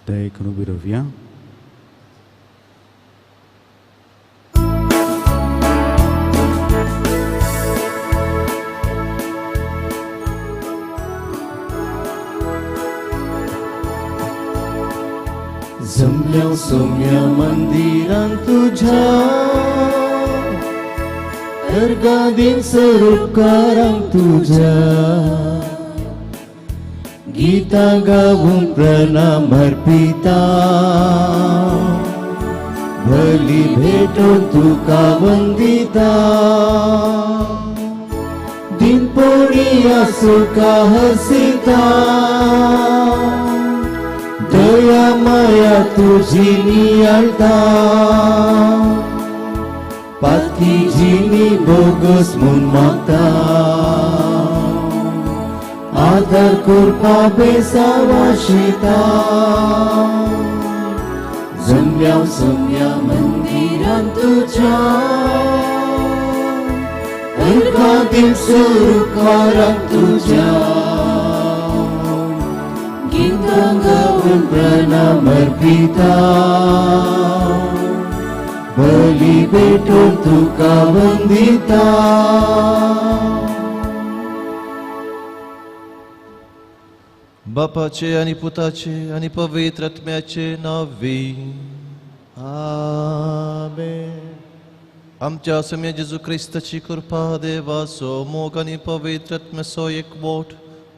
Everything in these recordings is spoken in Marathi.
Dai kanu birovia. जमल्या सोम्या मंदिरांत तुझ्या अर्गादीन स्वरूपकारांक तुझ्या गीता गावून प्रणाम अर्पिता भली भेटून तुका वंदिता दिनपणी आसूं का हसिता दया माया तुझी नियाळता पाती जिनी बोगस म्हूण मागता आदर करपा बेसावाशिता जमल्या सोम्या मंदिरांत तुझ्या अर्गादीन स्वरूपकारांक तुझ्या गीता गावून प्रणाम अर्पिता बली भेटून तुका वंदिता बापाचे आणि पुताचे आणि पवित्र आत्म्याचे नावी आमेन. आमच्या सम्य जेजू ख्रिस्ताची कृपा देवाचो मोग आणि पवित्र आत्म्याचो एकवट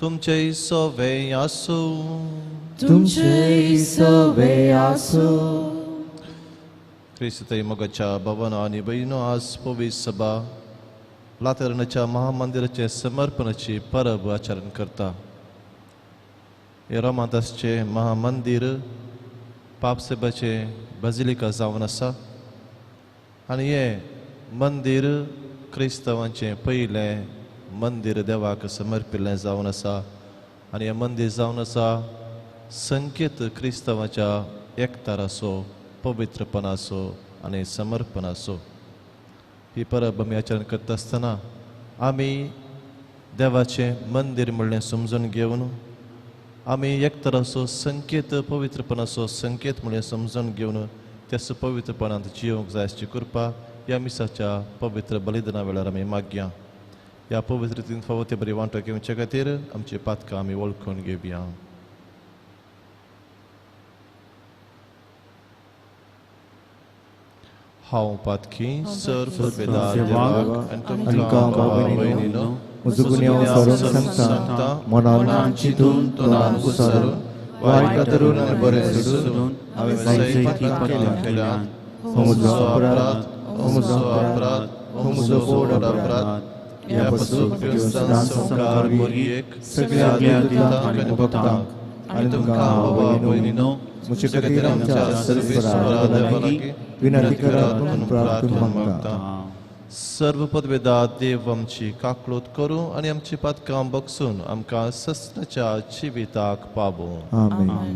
तुमचे सवे आसो. तुमचे सवे आसो. ख्रिस्ताई मोगाच्या भावांनो आणि बहिणो आज पवित्र सभा लातेरानाच्या महामंदिराचे समर्पणाची परब आचरण करता. हे रोमांतासचे महामंदिर पापसेबाचे बजिलिका जावन आसा आनी हे मंदिर क्रिस्तांवांचे पयलें मंदिर देवाक समर्पिल्लें जावन आसा आनी हें मंदिर जावन आसा संकेत क्रिस्तांवाच्या एकताराचो पवित्रपणाचो आनी समर्पणाचो. ही परब आमी आचरण करता आसतना आमी देवाचें मंदिर म्हणलें समजून घेवन आमी एकतराचो संकेत पवित्रपणाचो संकेत म्हणलें समजून घेवन त्याच पवित्रपणांत जियोंक जाय अशी कृपा ह्या मिसाच्या पवित्र बलिदाना वेळार आमी मागया. ह्या पवित्र तीन फावती बरी वांटो घेवचे खातीर आमची पातकां आमी वळखून घेवया. हांव पातकी सर्व बेदार देवाक आनी तुमकां भावा भयणीनो म्हजो गुन्यांव सरून सांगता मनान चिंतून तोंडान उसरून वायट करून आनी बरें सोडून हांवें जायती पातकां केल्यान हो म्हजो अपराध हो म्हजो अपराध हो म्हजो व्हड अपराध ह्या पासून क्रिस्तान संस्कार मोरयेक सगळ्या दितांक आनी भक्तांक आनी तुमकां भावा भयणीनो म्हजे खातीर आमच्या सर्वेस्वरा देवालागी विनंती करात म्हणून प्रार्थना मागता. सर्व पदवेदार देव आमची काकळोत करूं आनी आमची पातकां बगसून आमकां सस्नाच्या जिविताक पावो. आमेन.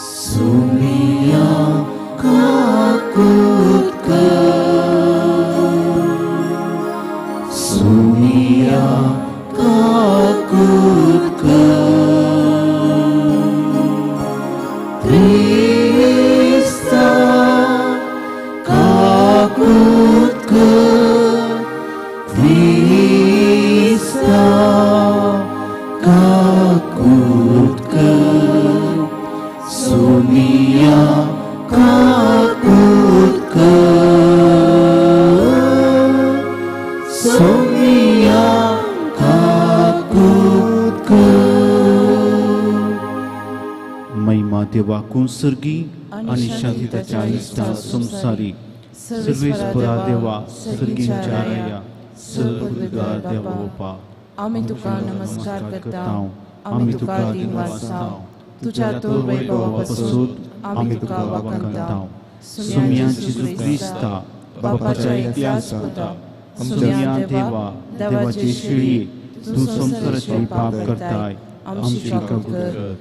सोमिया काकूत सोमिया काकूत Krista kakut ke Krista kakut ke Sonia kakut ke Sonia kakut ke महिमा देवाकूं सर्गी आणि शांतीच्या इष्टा संसारी सर्वेस्परा देवा सर्गींच्या राया सर्वोद्गार देवा बापा आम्ही तुका नमस्कार करता. आम्ही तुका दिनवासा तुझ्या तो वैभवापासून आम्ही तुका वखणता. सुम्या जेजू ख्रिस्ता बापाच्या एकल्याच पुता सुम्या देवा देवाचे शिळी तू संसाराचे पाप करताय आमची कबूल कर.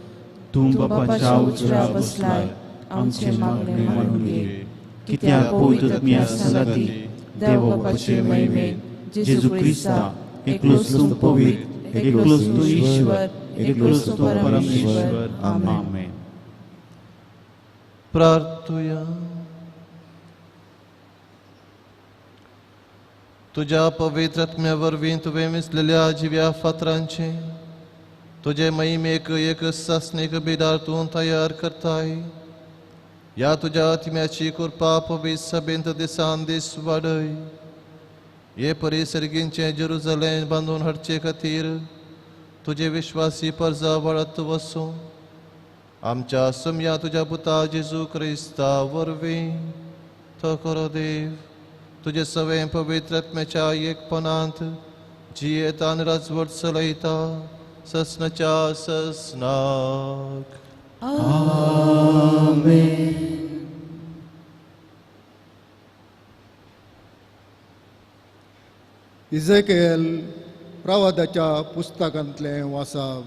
तू बापाच्या उजव्या बसलाय आमचे मागणे मानून घे. कित्याक पवित्र आसतना ती देव बापाचे महिमेन Jesu Krista, eklos tu pavit, eklos tu ईश्वर, eklos tu परमेश्वर. आमेन. प्रार्थूया. तुझ्या पवित्र आत्म्यावर तुवे मिसलेल्या जिव्या फातरांचे तुझे महिमेक एक ससनिक बिडार तू तयार करताय. या तुझ्या आत्म्याची कृपा पवित्र सभेंत दिसान दीस वाडय. ये परिसर्गींचे जेरुसलेम बांधून हाडचे खातीर तुझे विश्वासी परजा वाडत वसो. आमच्या सुम्या तुझ्या पुता जेजू क्रिस्ता वरवीं तो करो देव तुझे सवे पवित्र आत्म्याच्या एकपणांत जियेता आनी राजवट चलयता ससनाच्या ससनाक. इजेकेल प्रवादाच्या पुस्तकांतले वाचप.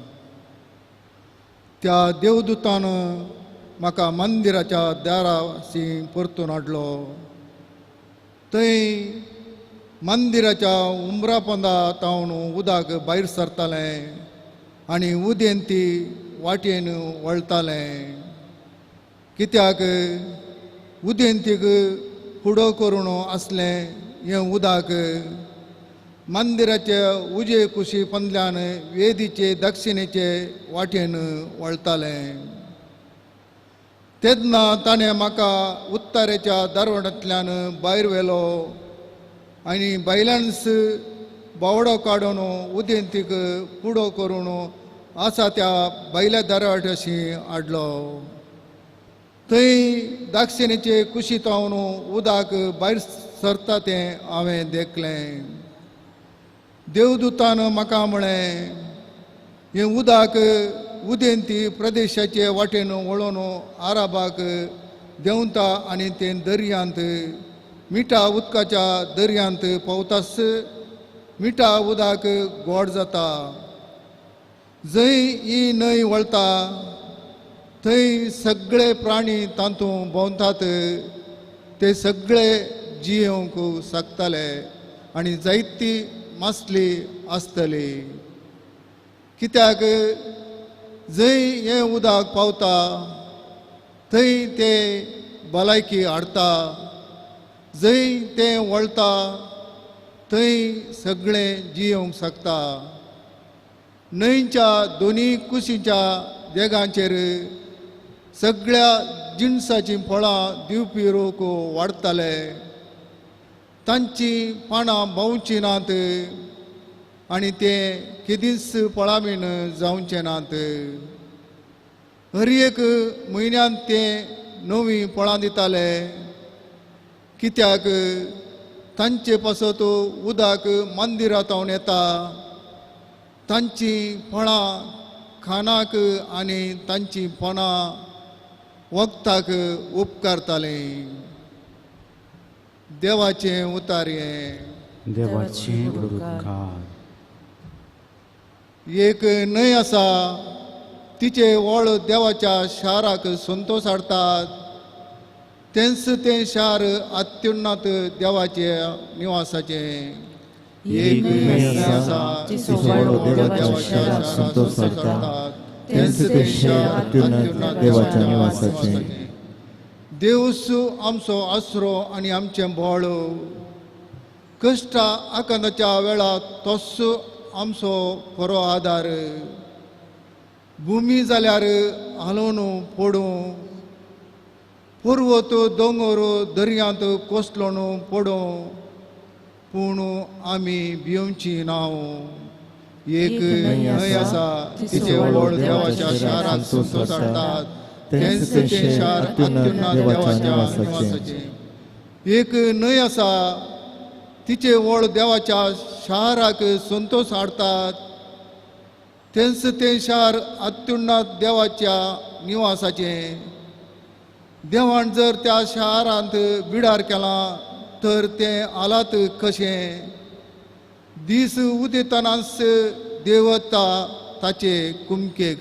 त्या देवदूतान म्हाका मंदिराच्या दाराशी परतून हाडलो. थंय मंदिराच्या उंबरापंदा तावन उदक भायर सरतालें आनी उदेंती वाटेन वळतालें. कित्याक उदेंतीक फुडो करून आसलें हें उदक मंदिराचे उजे कुशी पंदल्यान वेदीचे दक्षिणेचे वाटेन वळतालें. तेन्ना ताणें म्हाका उत्तरेच्या दरवटांतल्यान भायर व्हेलो आनी भायल्यानच बोवडो काडून उदेंतीक फुडो करून आसा त्या भायल्या दरवट्याशी हाडलो. थंय दक्षिणेचे कुशीत हांवन उदक भायर सरता तें हांवें देखलें. देवदूतान म्हाका म्हळें, हें उदक उदेंती प्रदेशाचे वाटेन वळोवन आराबाक देंवता आनी तें दर्यांत मिठा उदकाच्या दर्यांत पावतास मिठा उदक गोड जाता. जंय ही न्हंय वळता थंय सगळे प्राणी तातूंत भोंवतात. ते सगळे जियोंक शकताले आनी जायती मासली आसतली. कित्याक जंय हें उदक पावता थंय ते भलायकी हाडता. जंय तें वळता थंय सगळें जियोंक शकता. न्हंयच्या दोनी कुशीच्या देगांचेर सगळ्या जिणसाचीं फळां दिवपी रोक वाडटाले. तांची पानां भोंवची नात आनी ते केदींच फळां जावचे नात. हर एक म्हयन्यांत ते नवीं फळां दिताले. कित्याक तांचे पासत उदक मंदिरांत येता. तांची फळां खानाक आनी तांची पोनां वखदाक उपकारतालीं. देवाचें उतार्यें. देवाचें उद्गार. एक न्हंय आसा तिचे व्हळ देवाच्या शाराक संतोश हाडतात. तेंच तें शार अत्युन्नत देवाच्या निवासाचें. एक न्हंय आसा तिचे व्हळ देवाच्या शाराक संतोष हाडतात. तेंच तें शार अत्युन्नत देवाच्या निवासाचें. देवस आमचो आसरो आनी आमचें बोळ. कश्ट आकांताच्या वेळार तोच आमचो खरो आदार. भुमी जाल्यार हालोवन पडूं. पर्वत दोंगर दर्यांत कोसळून पडूं पूण आमी भिवची नाव. एक न्हंय आसा तिचे व्हळ देवाच्या शाराक संतोश हाडतात. तेंच तें शार अत्युन्नत देवाच्या निवासाचें. एक न्हंय आसा तिचे व्हळ देवाच्या शाराक संतोष हाडतात. तेंच तें शार अत्युन्नत देवाच्या निवासाचें. देवान जर त्या शारांत बिडार केलां तर तें आलात कशें. दीस उदेतानाच देवता ताचे कुमकेक.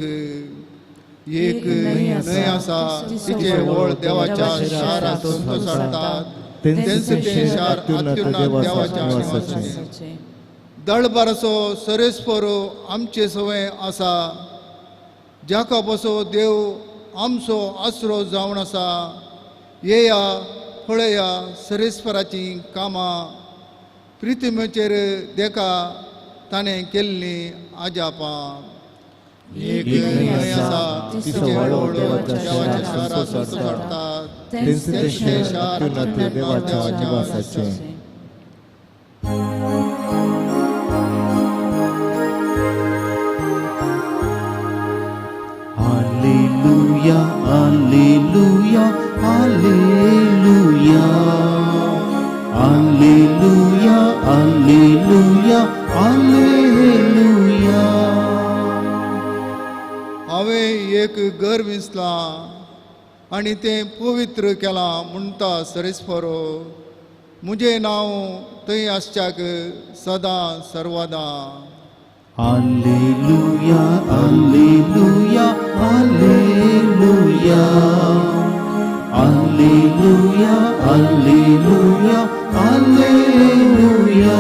एक न्हंय आसा तिचे व्हळ देवाच्या शाराक संतोश हाडतात. तेंचे शार अत्युन्नत देवाच्या निवासाचे दळबारसो सरेस्परो आमचे सवय आसा जाका बसो देव आमचो आसरो जावन आसा येया पळया सरेस्पराची कामां प्रिथिमेचेर देका ताणें केल्ली आजापां एक न्हंय आसा तिचे व्हड देवाच्या शारांत सोडटात तेंचे शार अत्युन्नत देवाच्या निवासाचे Alleluia, alleluia, alleluia. Alleluia, alleluia, alleluia. हांवें एक घर विसला आनी तें पवित्र केलां म्हणटा सरेस्परो म्हजें नांव थंय आसच्याक सदां सर्वदां Alleluia, alleluia, alleluia. Alleluia, alleluia, alleluia.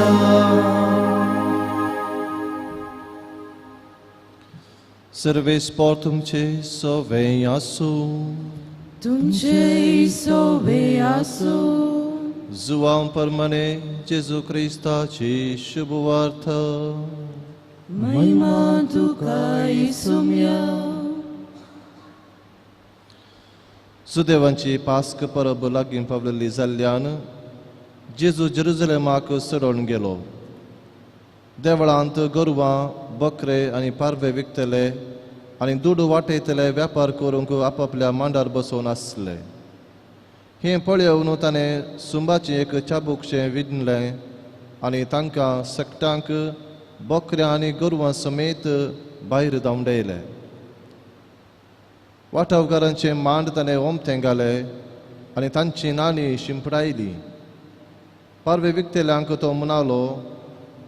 Serve sportumce sovejasu, तुमचे सोबेयासो zuam permane Jesu Christa ci शुभवार्थ महिमा तुका इसुम्या सुदैवांची पास्क परब लागीं पावलेली जाल्ल्यान जेजू जेरुसलेमाक सडोन गेलो. देवळांत गोरवां बकरे आनी पारवे विकतले आनी दूद वाटयतले वेपार करूंक आपापल्या मांडार बसोवन आसले. हें पळयोवन ताणें सुंबाचें एक चाबूकशें विणलें आनी तांकां सकटांक बकऱ्यां आनी गोरवां समेत भायर धांवडयले. वांठावकारांचें मांड ताणें ओमतें घालें आनी तांची नाणी शिंपडायली. पारवे विकतेल्यांक तो म्हणालो,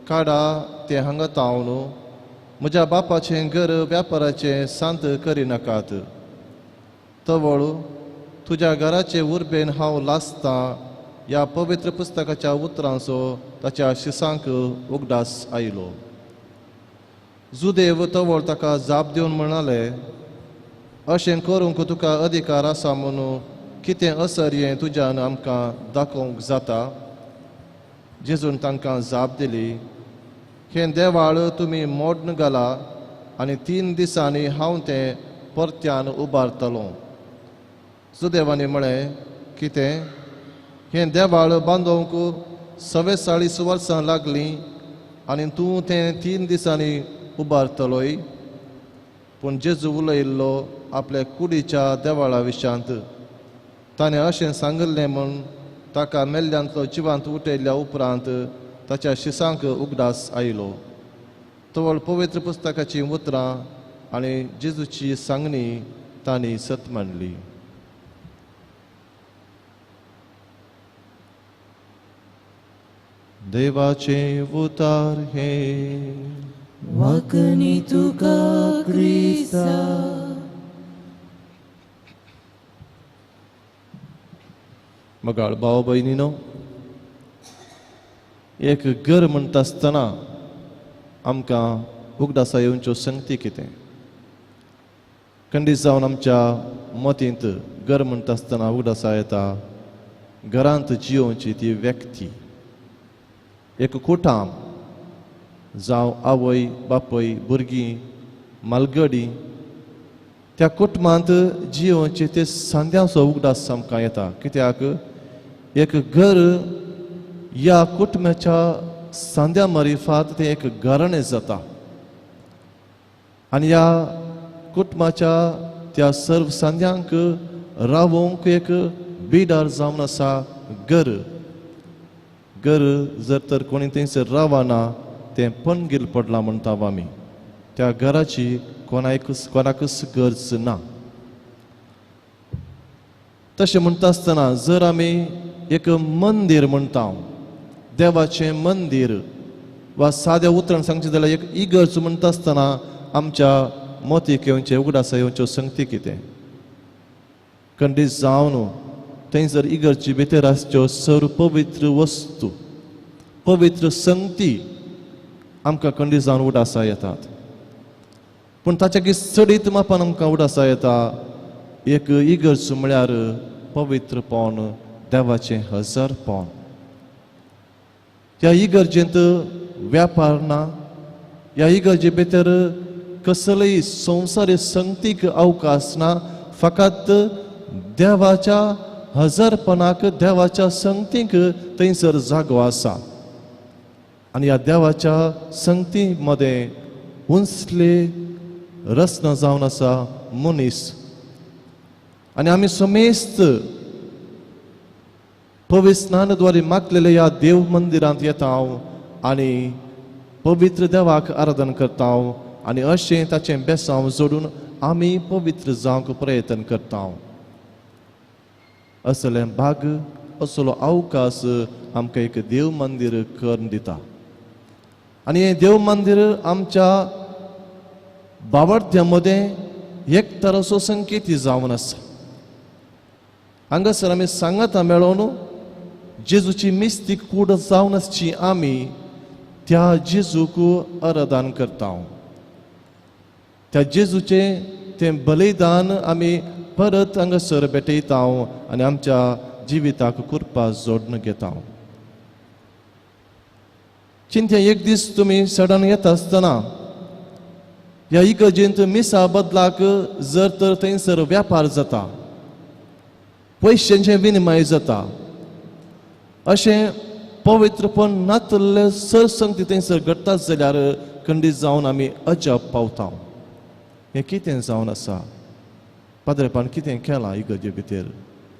काडा तें हांगा तावन म्हज्या बापाचें घर व्यापाराचें सांत करिनाकात. तवळ तुज्या घराचे उर्बेन हांव लासतां ह्या पवित्र पुस्तकाच्या उतरांचो ताच्या शिसांक उगडास आयलो. जुदेव तवळ ताका जाप दिवन म्हणाले, अशें करूंक तुका अधिकार आसा म्हणून कितें असर्यें तुज्यान आमकां दाखोवंक जाता? जेजून तांकां जाप दिली, हें देवाळ तुमी मोडन घाला आनी 3 दिसांनी हांव तें परत्यान उबारतलों. सुदैवानी म्हळें, कितें? हें देवाळ बांदूंक 47 वर्सां लागलीं आनी तूं तें 3 दिसांनी उबारतलोय? पूण जेजू उलयल्लो आपल्या कुडीच्या देवाळा विशांत. ताणें अशें सांगलें म्हूण ताका मेल्ल्यांतलो जिवांत उठयल्या उपरांत ताच्या शिसांक उगडास आयलो. तवळ पवित्र पुस्तकाची उतरां आनी जेजूची सांगणी तांणी सत मानली. देवाचे उतार हे वकनी तुका क्रिस्ता मगाळ भाव भयणीनो, एक घर म्हणटा आसतना आमकां उगडासा येवच्यो संगती कितें? खंडीत जावन आमच्या मतींत घर म्हणटा आसतना उगडासा येता घरांत जियोवची ती व्यक्ती, एक कुटाम जावं आवय बापय भुरगीं मालगडी, त्या कुटुंबांत जियोवचे ते सांद्याचो उगडास आमकां येता. कित्याक एक घर ह्या कुटुंबाच्या सांद्या मार्फत तें एक घराणें जाता आनी ह्या कुटुंबाच्या त्या सर्व सांद्यांक रावोंक एक बिडार जावन आसा घर. घर जर तर कोणी थंयसर रावना तें पणगील पडलां म्हणटा आमी. त्या घराची कोणाकच गरज ना. तशें म्हणटा आसतना जर आमी एक मंदीर म्हणटा, देवाचें मंदीर, वा साद्या उतरान सांगचें जाल्यार एक इगर्ज म्हणटा आसतना आमच्या मतीक येवचें उगडासा येवच्यो संगती कितें? खंडीत जावन थंयसर इगर्जे भितर आसच्यो सर्व पवित्र वस्तू, पवित्र संगती आमकां खंडी जावन उडासा येतात. पूण ताच्या चडीत मापान आमकां उडासा येता एक इगर्ज म्हळ्यार पवित्रपण, देवाचें हजरपण. ह्या इगर्जेंत व्यापार ना, ह्या इगर्जे भितर कसलेय संवसारी संगतीक अवकाश ना, फकत देवाच्या हजरपणाक, देवाच्या संगतीक थंयसर जागो आसा. आनी ह्या देवाच्या संगती मदें उंचले रस्न जावन आसा मनीस. आनी आमी समेस्त पवित्र स्नानाद्वारे मागलेल्या ह्या देव मंदिरांत येता हांव आनी पवित्र देवाक आराधन करता हांव आनी अशें ताचें बेसांव जोडून आमी पवित्र जावंक प्रयत्न करता हांव. असलें भाग, असलो अवकाश आमकां एक देव मंदिर करून दिता. आनी हें देव मंदिर आमच्या बाबर्थ्या मदें एक तरासो संकेती जावन आसा. हांगासर आमी सांगाता मेळोन जेजूची मिस्तीक कूड जावन आसची आमी त्या जेजूक आराधन करता. त्या जेजूचें तें बलिदान आमी परत हांगासर भेटयता आनी आमच्या जिविताक कुरपा जोडून घेता. चिंत्या एक दीस तुमी सडन येता आसतना ह्या इगर्जेंत मिसा बदलाक जर तर थंयसर व्यापार जाता, पयशांचें विनिमय जाता, अशें पवित्रपण नातल्ले सरसंगती थंयसर घडटात जाल्यार खंडीत जावन आमी अजाप पावता. हें कितें जावन आसा? पाद्रेपण कितें केलां इगर्जे भितर?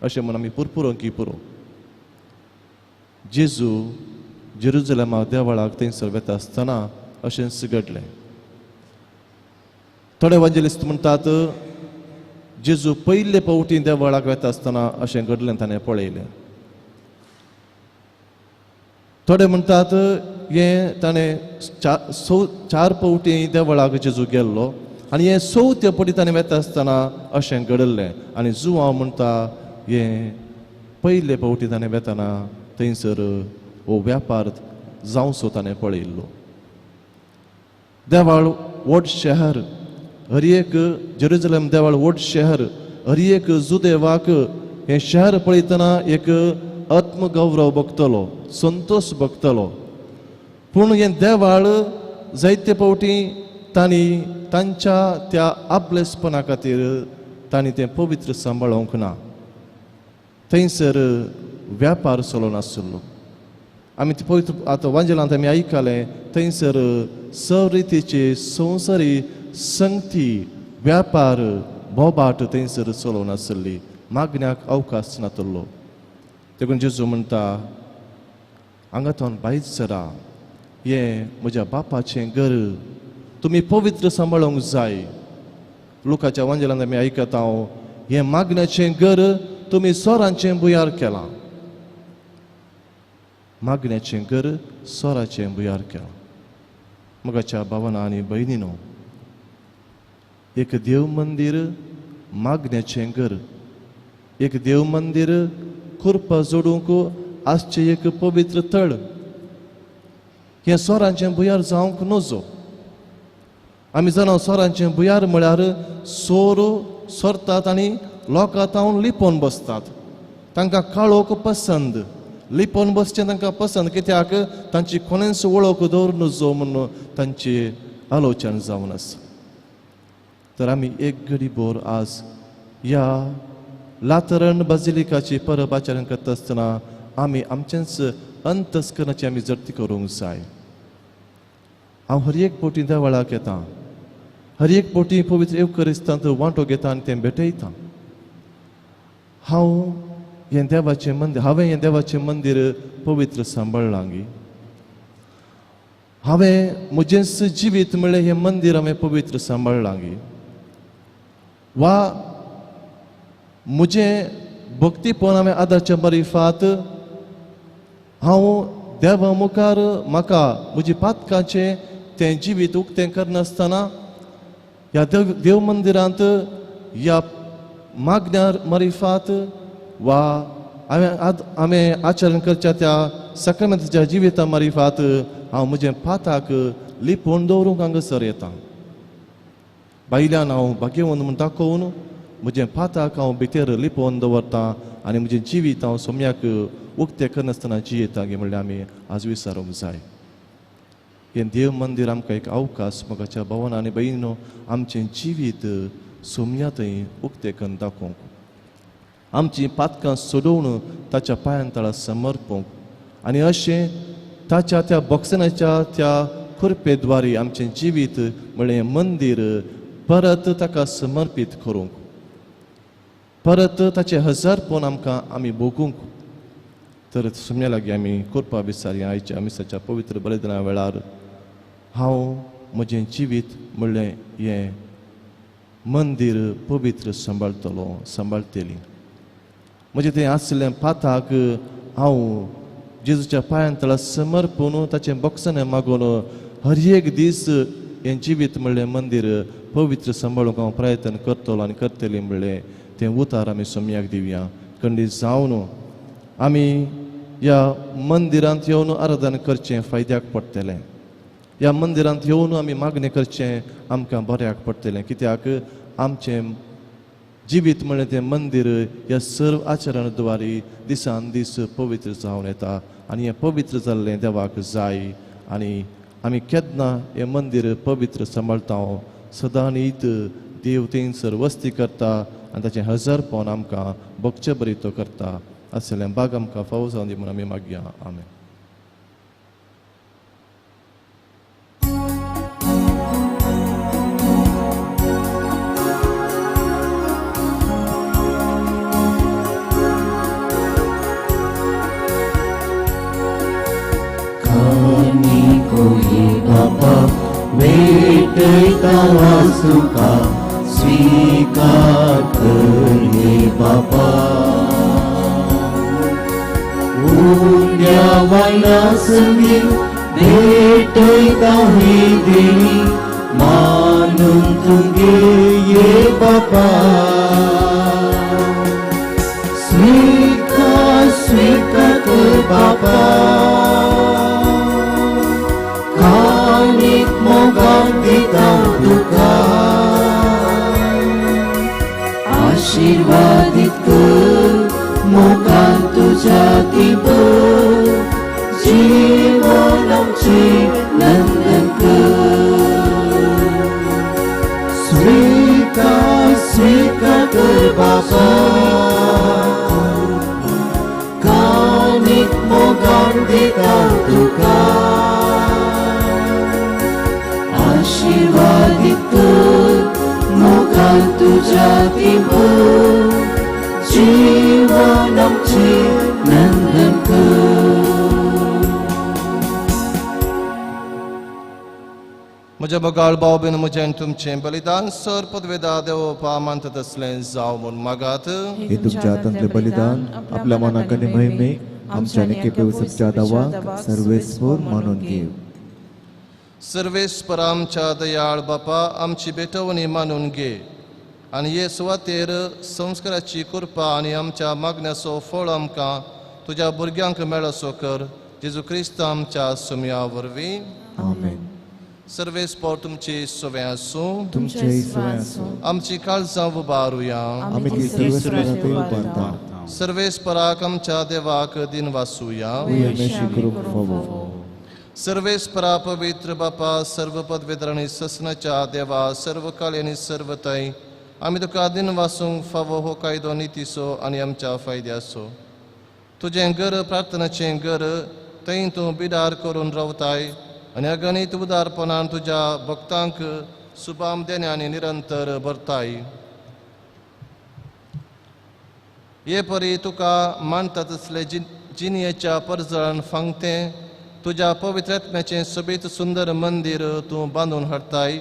अशें म्हणून आमी पुरपुरो की पुरो. जेजू जेरुजलेमा देवळाक थंयसर वेता आसतना अशेंच घडलें. थोडे इवांजेलिस्ट म्हणटात जेजू पयले फावटी देवळाक वेता आसतना अशें घडलें ताणें पळयलें. थोडे म्हणटात हें ताणें 4 फावटी देवळाक जेजू गेल्लो आनी हें 4थ्या फावटी ताणें वेता आसतना अशें घडलें. आनी जुवांव म्हणटा हें पयले फावटी ताणें वेताना थंयसर हो व्यापार जावचो ताणें पळयल्लो. देवाळ व्हड शहर, हर एक जेरुजलेम देवाळ व्हड शहर, हर एक जुदेवाक हें शहर पळयतना एक आत्मगौरव भोगतलो, संतोश भोगतलो. पूण हें देवाळ जायते फावटी तांणी तांच्या त्या आपलेसपणा खातीर तांणी तें पवित्र सांबाळोवंक ना. थंयसर व्यापार चलो नासलो. आमी ते पवित्र आतां वांजेलांत आमी आयकलें थंयसर सवरितीचे संवसारी संगती, व्यापार, बोबाट थंयसर चलो नासली. मागण्याक अवकाश नासलो. देखून जेजू म्हणटा हांगाथावन भायर सरा, हें म्हज्या बापाचें घर, तुमी पवित्र सांबाळोवंक जाय. लुकाच्या वांजेलांत आमी आयकता हें मागण्याचें घर तुमी सोरांचें बुयार केलां. मागण्याचें घर सोराचें बुयार केलां. मोगाच्या भावांनो आनी भयणीनो, एक देव मंदिर मागण्याचें घर, एक देव मंदिर कुरपा जोडूंक आसचें एक पवित्र तळ, हें सोरांचें बुयार जावंक नजो. आमी जाणा सोरांचें बुयार म्हळ्यार सोर सोरतात आनी लोकां तावन लिपोवन बसतात. तांकां काळोख पसंद, लिपोवन बसचें तांकां पसंद, कित्याक तांची कोणेंच वळख दवरून नजो म्हणून तांची आलोचन जावन आसा. तर आमी एक घडी भर आज ह्या लातरण बाजिलिकाची परब आचरण करता आसतना आमी आमचेंच अंतस्करणाची आमी जप्ती करूंक जाय. हांव हर एक फावटी देवळाक येता, हर एक फावटी पवित्र एवकरिस्तांत वांटो घेता आनी तें भेटयता. हांवें हें देवाचें मंदिर पवित्र सांबाळलां गी. हांवें म्हजेंच जिवीत म्हणलें हें मंदिर हांवें पवित्र सांबाळलां गी. वा म्हजें भक्तीपण हांवें आदारच्या बरिफात हांव देवा मुखार म्हाका म्हजी पातकाचें तें जिवीत उक्तें करनासतना ह्या देव मंदिरांत ह्या मागण्या मरिफात वा आम्ही आचरण करच्या त्या सक्रमेंताच्या जिविता मारिफात हांव म्हजें पाताक लिपोवन दवरूंक हांगासर येता. भायल्यान हांव भाग्यवंत म्हूण दाखोवन म्हजें पाताक हांव भितर लिपोवन दवरतां आनी म्हजें जिवीत हांव सोम्याक उक्तें करनासतना जियेता गे म्हणल्यार आमी आज विचारूंक जाय. हें देव मंदिर आमकां एक अवकाश मोगाच्या भावान आनी भयणीनो आमचें जिवीत सोम्या थंय उक्तें करून दाखोवंक, आमचीं पातकां सोडोवन ताच्या पांयां तळा समर्पूंक आनी अशें ताच्या त्या भक्षणाच्या त्या कृपेद्वारे आमचें जिवीत म्हणलें मंदिर परत ताका समर्पीत करूंक, परत ताचे हजारपण आमकां आमी भोगूंक. तर सोम्या लागीं आमी करपा विचारया आयच्या मिसाच्या पवित्र बलिदाना वेळार हांव म्हजें जिवीत म्हणलें हें मंदिर पवित्र सांबाळटली. म्हजें तें आसलें पाताक हांव जेजूच्या पांयां तळा समर्पून ताचें बक्षण मागून हर एक दीस हें जिवीत म्हणलें मंदिर पवित्र सांबाळूंक हांव प्रयत्न करतलो आनी करतली म्हणलें तें उतार आमी सोम्याक दिवया. खंडीत जावन आमी ह्या मंदिरांत येवन आराधना करचें फायद्याक पडटलें. ह्या मंदिरांत येवन आमी मागणें करचें आमकां बऱ्याक पडटलें. कित्याक आमचें जिवीत म्हणलें तें मंदिर ह्या सर्व आचरणाद्वारे दिसान दीस पवित्र जावन येता आनी हें पवित्र जाल्लें देवाक जाय. आनी आमी केन्ना हें मंदिर पवित्र सांबाळटा सदां न्हीद देव थंयसर वस्ती करता आनी ताचें हजारपण आमकां भोगचे बरी तो करता. असलें बाग आमकां फावो जावन दी म्हणून आमी मागया. आमेन. भेटता वासुका स्वीकार कर हे बाबा. उद्या वयासंगी भेटता हे देवी मानून तुंगे ये बाबा. स्वीकार स्वीकार कर बाबा. कानीक मोगान दिता तुका आशीर्वादित कर मोगान तुझ्या दिप जीवन आमचे नंदन कर. स्वीकार स्वीकार कर बाबा. कानीक मोगान दिता तुका आशीर्वादित मोगान तुझ्या दिप जीवन आमचे नंदन कर. म्हज्या मोगाळ भाव बीन म्हजें तुमचें बलिदान सर पदवेदा देवोवपा मानता तसलें जावं म्हूण मागात. हे तुमच्या हातांतलें बलिदान आपल्या मनाक आनी महिमेक आमच्या आनी केपे उसपच्या दावाक सर्वेस्पर मानून घेव. सर्वेस्पर आमच्या दयाळ बापा आमची बेटवणी मानून घे आनी हे सुवातेर संस्काराची कृपा आनी आमच्या मागण्याचो फळ आमकां तुज्या भुरग्यांक मेळसो कर. जेजू क्रिस्त आमच्या सोम्या वरवीं. आमेन. सर्वेस्पर तुमची सोवें आसूं. तुमचे सोय आसूं. आमची काळजां उबारुया. आमी ती सर्वेस्पराक उबारता. सर्वेस्पराक आमच्या देवाक दिन वासुया. उयमेशी करूंक फावो. सर्वेस्परा पवित्र बापा सर्व पदवेदरांनी ससनाच्या देवा सर्व काळी आनी सर्व थंय आमी तुका दिन वासूंक फावो हो कायदो नितीसो आनी आमच्या फायद्याचो. तुजें घर प्रार्थनाचें घर थंय तूं बिडार करून रावताय आनी अगणीत उदारपणान तुज्या भक्तांक सुबाम देण्यानी निरंतर भरताय. हे परी तुका मानता तसले जिनियेच्या परजळान फांगतें तुज्या पवित्रात्म्याचें सोबीत सुंदर मंदिर तूं बांदून हाडताय.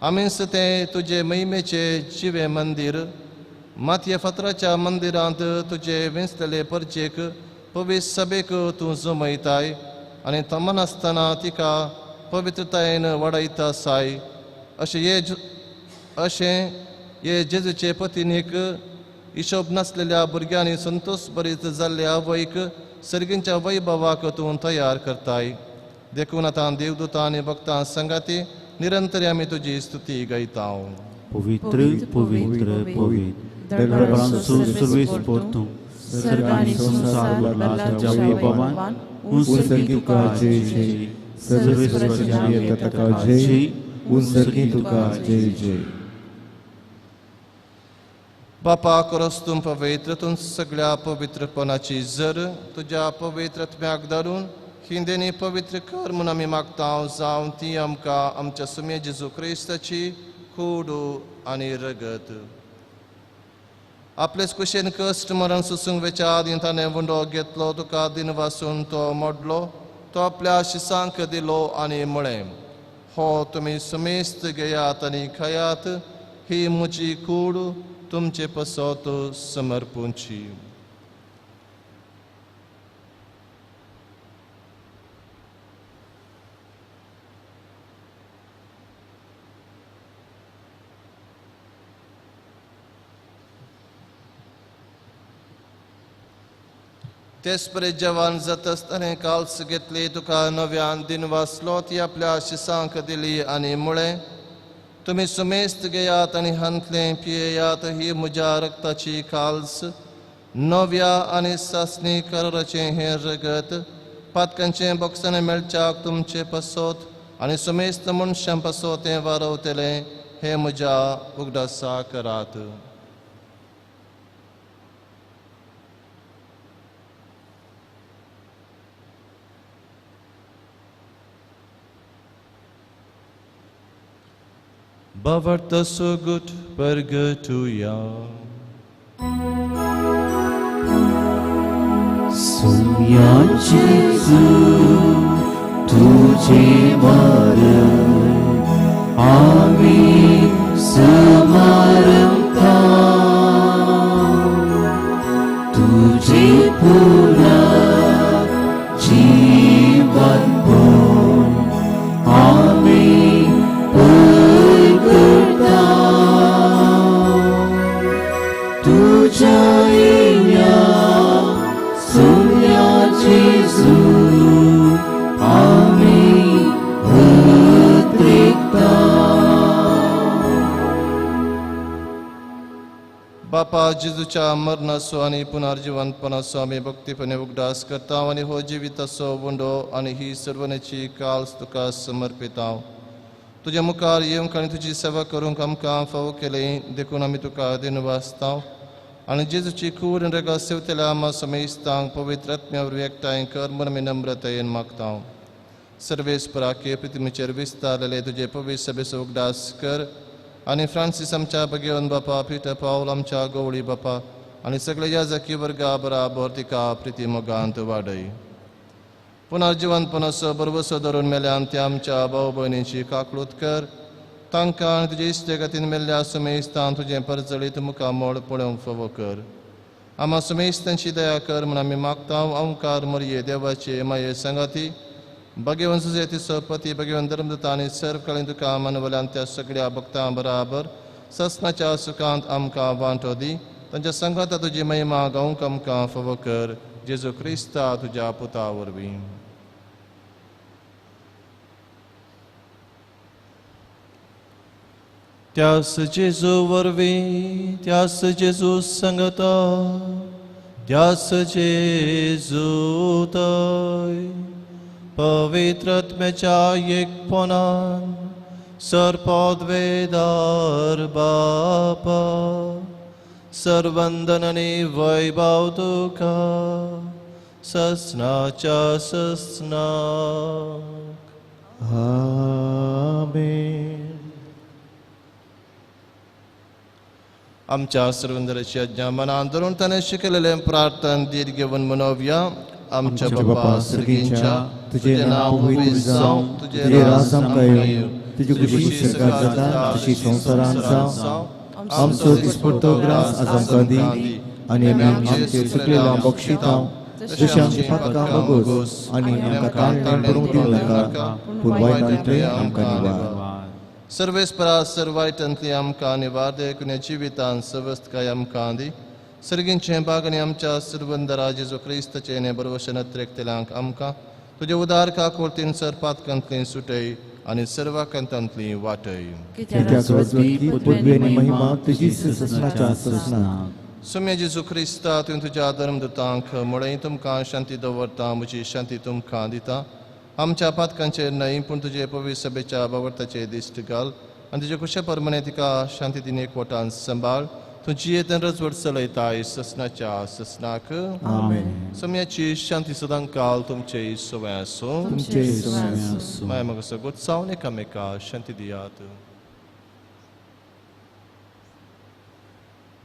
आमीच तें तुजे महिमेचे जिवे मंदिर मातये फातराच्या मंदिरांत तुजे विंचलेले परचेक पवित्र सभेक तूं जमयताय आनी तमान आसतना तिका पवित्रतायेन वाडयता साय. अशें हे जेजूचे पत्नीक हिशोब नसलेल्या भुरग्यांनी संतोष भरीत जाल्ल्या वैक सर्गींच्या वैभवाक तूं तयार करताय. देखून आतां देवदूतां आनी भक्तां संगाती निरंतर आमी तुजी स्तुती गायता. पवित्र पवित्र पवित्र Deus सर्वेस portum servani संसार लाजा वैभवान un सर्गिंतुका जय जय सर्वेश्वराची तका जय un सर्गिंतुका जय जय. बापा खरोच तूं पवित्र, तूं सगळ्या पवित्रपणाची जर तुज्या पवित्रत्म्याक धरून हिंदेनी पवित्र कर म्हूण आमी मागता. जावं ती आमकां आमच्या सुमे जेजू क्रिस्ताची कूड आनी रगत. आपलेच कुशेन कश्ट मरण सुसूंक वेच्या आदीं ताणें वुंडो घेतलो, तुका दिन वासून तो मोडलो, तो आपल्या शिसांक दिलो आनी म्हळें, हो तुमी सुमेस्त घेयात आनी खायात, ही म्हजी कूड तुमचे पसत समर्पूंची. तेच परे जवान जात आसतना काल्स घेतली, तुका नव्यान दिन वासलो, ती आपल्या शिसांक दिली आनी म्हळें, तुमी सुमेस्त घेयात आनी हांतले पियेयात, ही म्हज्या रक्ताची काल्स, नव्या आनी सासणी कराराचें हें रगत, पातकांचें बॉक्सांनी मेळच्याक तुमचे पसत आनी सुमेस्त मनशां पसत हें वारवतलें, हें म्हज्या उगडासा करात. Bavarta sugut pergetuya. Sumya Jesu tuje maram ami samaramta tuje puna jivan pun ami Tujaia Sumya Jesu Amin Utrikta. बापा जेजूच्या मरणाचो आनी पुनर्जीवनपणाचो आमी भक्तीपणे उगडास करता आनी हो जिविताचो वंडो आनी ही सर्वनेची काल्स तुका समर्पिता. तुज्या मुखार येवंक आनी तुजी सेवा करूंक आमकां फावो केलें, देखून आमी तुका दिन वाचता आनी जेजूची कूड आनी रगत सेवतल्या आमा समेस्तांक पवित्र आत्म्यावर एकठांय कर म्हूण आमी नम्रतायेन मागता. सर्वेस्पराके पृथ्वीचेर विस्तारलेले तुजे पवित्र सभेचो उगडास कर आनी फ्रांसीस आमच्या भगिवन बापा, पिटर पावल आमच्या गवळी बापा आनी सगळे याजकी वर्गा बराबर तिका प्रिती मोगांत वाडय. पुनर्जीवनपणाचो बरोबसो धरून मेल्यान त्या आमच्या भाव भयणीची काकळूत कर. तांकां आनी तुजे इश्टेगतीन मेल्ल्या सुमेस्तान तुजें परजळीत मुखामोळ पळोवंक फावो कर. आमा सुमेस्तांची दया कर म्हूण आमी मागता. ओंकार मरये देवाचे माये संगाती, भगवन सुजेतीचो पती, भगवन धर्मदूत आनी सर्वकाळी तुका मानवल्यान त्या सगळ्या भक्तां बराबर ससनाच्या सुखांत आमकां वांटो दी. तांच्या संगाता तुजी महिमा गावंक आमकां फावो कर. जेजू क्रिस्ता तुज्या पुता वरवीं. त्यास जेजू वरवीं, त्यास जेजू संगता, त्यास जेजू तय, पवित्र आत्म्याच्या एकपणान सर्पद्वेदार बापा, सर्वंदन आनी वैभव तुका ससनाच्या ससनाक. आमेन. आमच्या सर्वंदराची आज्ञा मनान धरून ताणें शिकयलेलें प्रार्थन दीत घेवन मनोवया. आमच्या बापा सर्गींच्या, तुजें नांव पवित्र जावं, तुजें राज आमकां येवं, तुजी खुशी स्वर्गांत जाता तशी संवसारांत जावं. आमचो दिसपडटो ग्रास आज आमकां दी आनी आमी आमचेर चुकलेल्या बक्षितांव जशें आमची पातकां मागोस आनी आमकां ताळमेळ करूंक दिवं नाका, पूण वायटांतले आमकां निवार. सर्वेस्परा सर्वायटांतली आमकां निवार दे, कुण्या जिवितांत सवस्थकाय आमकां दी. सर्गींचे बाग आनी आमच्या सुरवंदरा जेजू क्रिस्ताचे ने बरोवशेन त्रेकतेल्यांक आमकां तुजे उदार काकोर्तीन सरपातकांतली सुटय आनी सर्वांकांतांतली वाटय. कित्याक स्वर्गी पदवी आनी महिमा तुजी ससनाच्या ससनाक. सुम्य जेजू क्रिस्ता तुवें तुज्या धर्मदुतांक म्हळें तुमकां शांती दवरता म्हजी शांती तुमकां दिता. आमच्या पातकांचेर न्हय पूण तुजे पवित्र सभेच्या बावरताचे दिश्ट घाल आनी तुजे खुशे परमणे तिका शांती दिन एकवटान सांबाळ. तुजी येतन रजवट चलयताय ससनाच्या ससनाक. आमेन. सम्याची शांती सदां काल तुमचे सोवे आसूं. तुमचे सोव्या आसूं. माय म्हाका सगळ्यात सावन एकामेका शांती दियात.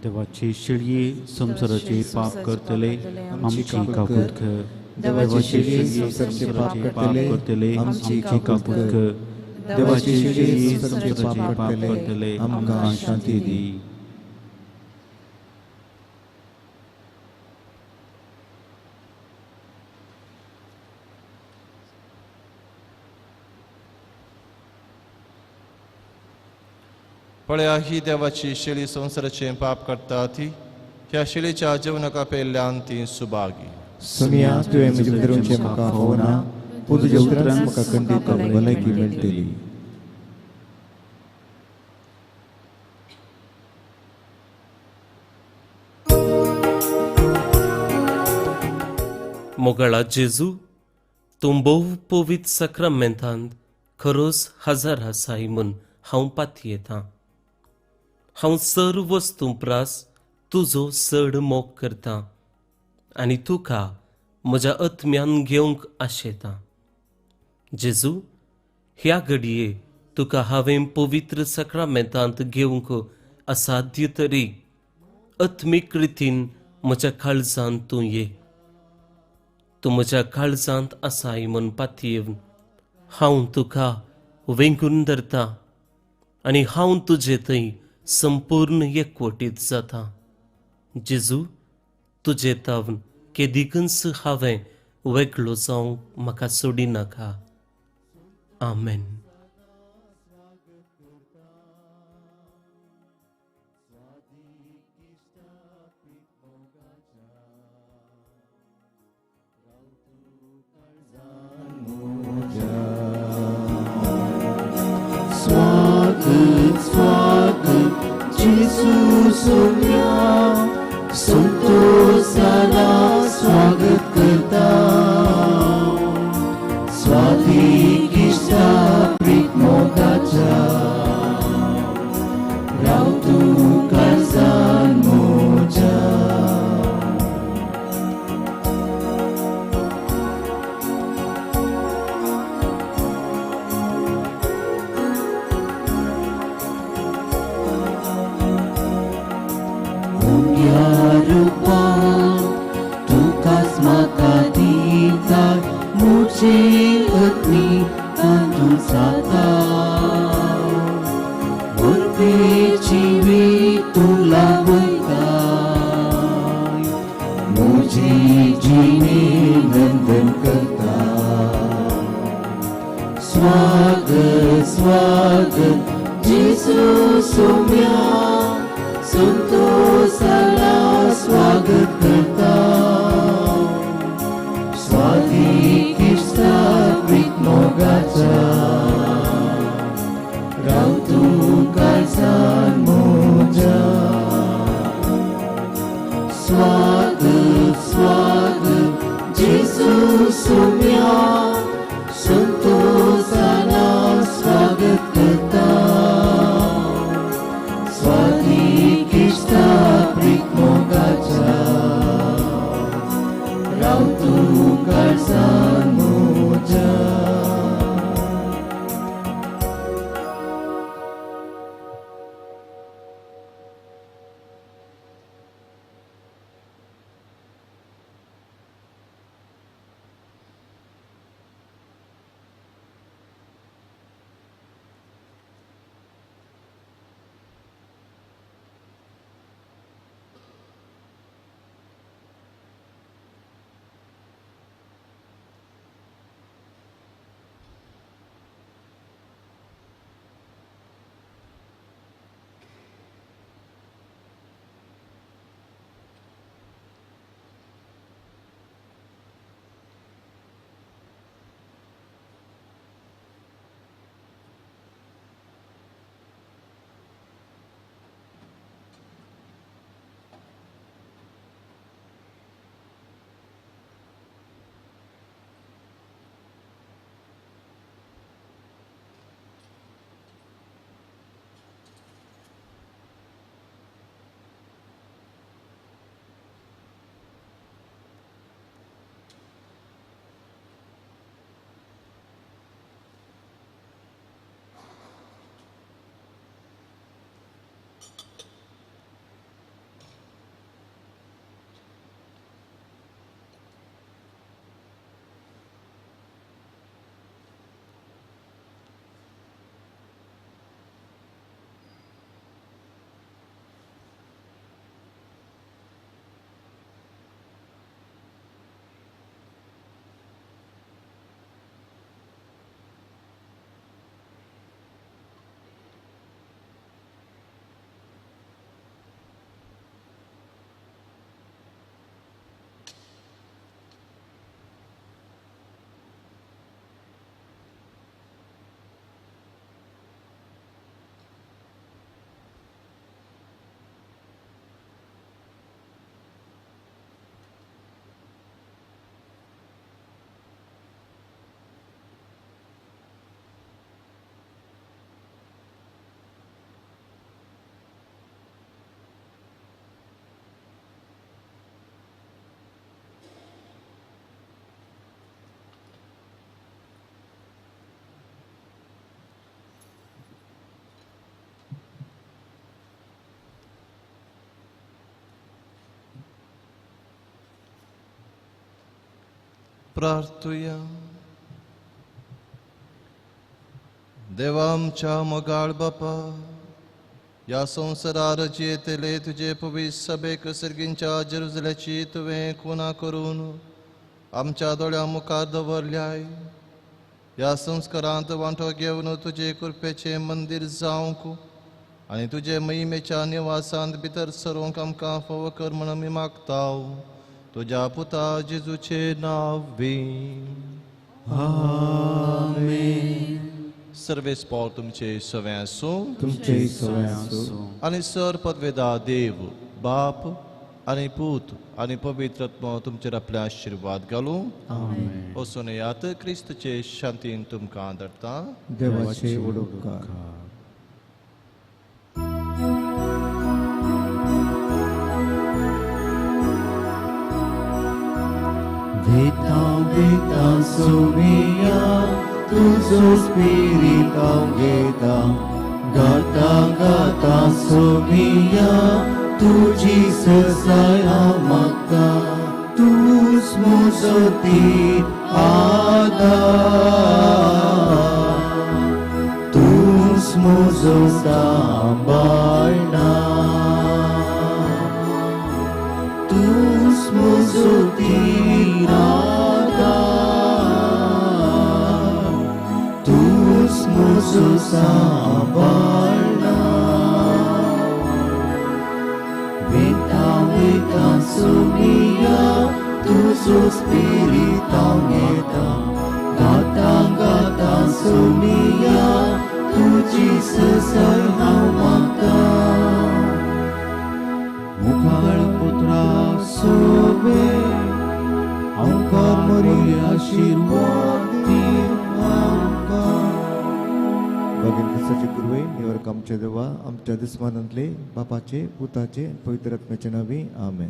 देवाचे शिळये संसाराचे पाप करतले आमची काकूत कर. देवाचे शिळये संसाराचे पाप करतले आमची काकूत कर. देवाचे शिळये संसाराचे पाप करतले आमकां शांती दी. पळया ही देवाची शेळी संसाराचे पाप करता ती ह्या शेळीच्या जेवणाका पेल्ल्यान ती सुभागी. सुनिया तुवें म्हजे उतरूंचे म्हाका होवना पूण तुज्या उतरांत म्हाका खंडीत भलायकी मेळटली. मोगळा जेजू तूं भोव पवित्र सक्रामेंतांत खरोच हजार आसाय म्हूण हांव पातयेतां. हांव सर्व वस्तू प्रास तुजो चड मोग करतां आनी तुका म्हज्या आत्म्यान घेवंक आशेतां. जेजू ह्या घडये तुका हांवें पवित्र सक्रामेंतांत घेवंक असाध्य तरी आत्मीक रितीन म्हज्या काळजांत तूं ये. तूं म्हज्या काळजांत आसाय म्हूण पातयेवन हांव तुका वेंगून धरतां आनी हांव तुजे थंय संपूर्ण एकवटीत जाता. जेजू तुजे तावन केदिकच हांवें वेगळो जावंक म्हाका सोडी नाका. आमेन. स्वागत जेजू सोम्या संतोषाला स्वागत करता. स्वादिक इष्टा प्रीत मोगाच्या राव तूं काळजान म्हज्या. तुकाच म्हाका दिता म्हजे आत्मी तांदूळ जाता. वरपेची वीट तूं लावयता म्हजे जिणे नंदन करता. स्वागत स्वागत जेजू सोम्या संतोषाला स्वागत करता. स्वादिक इष्टा प्रीत मोगाच्या राव तूं काळजान म्हज्या. स्वागत स्वागत जेजू सोम्या संतोषाला स्वागत करता. स्वादिक इष्टा प्रीत मोगाच्या राव तूं काळजान म्हज्या. प्रार्थूया. देवा आमच्या मोगाळ बापा, या संवसारार येतले तुझे पवित्र सभेक सर्गींच्या जेरुसलेची तुवें खुना करून आमच्या दोळ्या मुखार दवरल्याय. या संस्कारांत वांटो घेवन तुझे कृपेचे मंदिर जावंक आनी तुझे महिमेच्या निवासांत भितर सरूंक आमकां फावो कर म्हण आमी मागताव. तुझ्या पुता जेजूचे नांव सर्वेस्पोर तुमचे सवे आसूं. तुमचे सवय आसूं. आनी सर पदवेदा देव बाप आनी पूत आनी पवित्र आत्मा तुमचेर आपले आशिर्वाद घालूं. वचून येयात. क्रिस्तचे शांतीन तुमकां धाडटा. देवाचे उपकार. Vita, vita, sumia, tuzo spirito vita. Gata, gata, sumia, tu Jesus ay amaka. Tus musoti ada. Tus musosta barna. Tus musoti ada. Tus musosta barna. Vita, vita, sumia, tu spirito meta. Gata, gata, sumia, tu Jesus ay amaka. मुखाळ पुत्रा सोबे अंकार मरी आशीर्वाद दिवंका. भगीन ख्रिस्ताचे गुरुवे निवरक आमचे देवा, आमच्या दुस्मानांतले बापाचे पुताचे पवित्र आत्म्याचे नावे आमेन.